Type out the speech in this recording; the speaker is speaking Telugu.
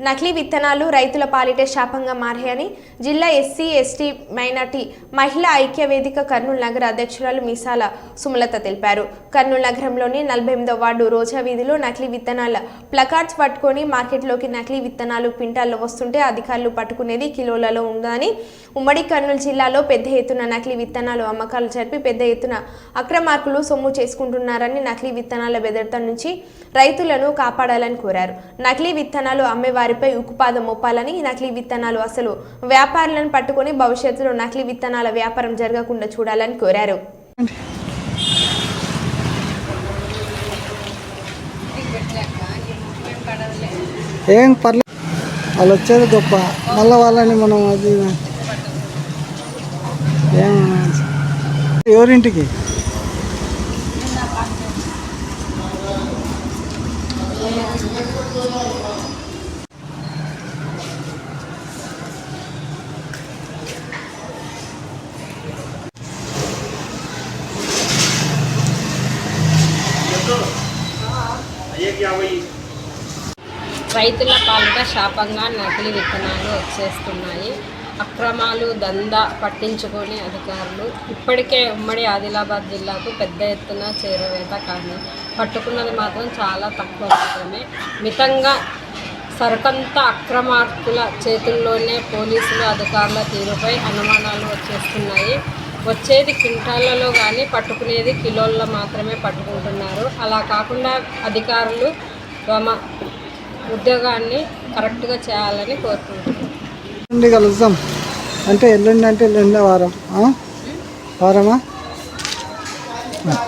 నకిలీ విత్తనాలు రైతుల పాలిటే శాపంగా మారాయని జిల్లా ఎస్సీ ఎస్టీ మైనార్టీ మహిళా ఐక్య వేదిక కర్నూలు నగర అధ్యక్షురాలు మీసాల సుమలత తెలిపారు. కర్నూలు నగరంలోని 48వ వార్డు రోజా వీధిలో నకిలీ విత్తనాల ప్లకార్డ్స్ పట్టుకొని మార్కెట్లోకి నకిలీ విత్తనాలు క్వింటాల్లో వస్తుంటే అధికారులు పట్టుకునేది కిలోలలో ఉందని, ఉమ్మడి కర్నూలు జిల్లాలో పెద్ద ఎత్తున నకిలీ విత్తనాలు అమ్మకాలు జరిపి పెద్ద ఎత్తున అక్రమార్కులు సొమ్ము చేసుకుంటున్నారని, నకిలీ విత్తనాల బెదరత నుంచి రైతులను కాపాడాలని కోరారు. నకిలీ విత్తనాలు అమ్మే వారిపై ఉక్కుపాదం మోపాలని, నకిలీ విత్తనాలు అసలు వ్యాపారులను పట్టుకొని భవిష్యత్తులో నకిలీ విత్తనాల వ్యాపారం జరగకుండా చూడాలని కోరారు. ఏం పర్లేదు, వాళ్ళు వచ్చేది గొప్ప, మళ్ళీ వాళ్ళని మనం అది ఎవరింటికి రైతుల పాలిట శాపంగా నకిలీ విత్తనాలు వచ్చేస్తున్నాయి. అక్రమాలు దందా పట్టించుకొని అధికారులు ఇప్పటికే ఉమ్మడి ఆదిలాబాద్ జిల్లాకు పెద్ద ఎత్తున చేరవేత, కానీ పట్టుకున్నది మాత్రం చాలా తక్కువ మాత్రమే. మితంగా సరుకంతా అక్రమార్కుల చేతుల్లోనే పోలీసులు అధికారుల తీరుపై అనుమానాలు వచ్చేస్తున్నాయి. వచ్చేది క్వింటాళ్లలో కానీ పట్టుకునేది కిలోల్లో మాత్రమే పట్టుకుంటున్నారు. అలా కాకుండా అధికారులు తమ ఉద్యోగాన్ని కరెక్ట్గా చేయాలని కోరుకుంటున్నాను. కలుద్దాం అంటే ఎల్లుండి వారమా?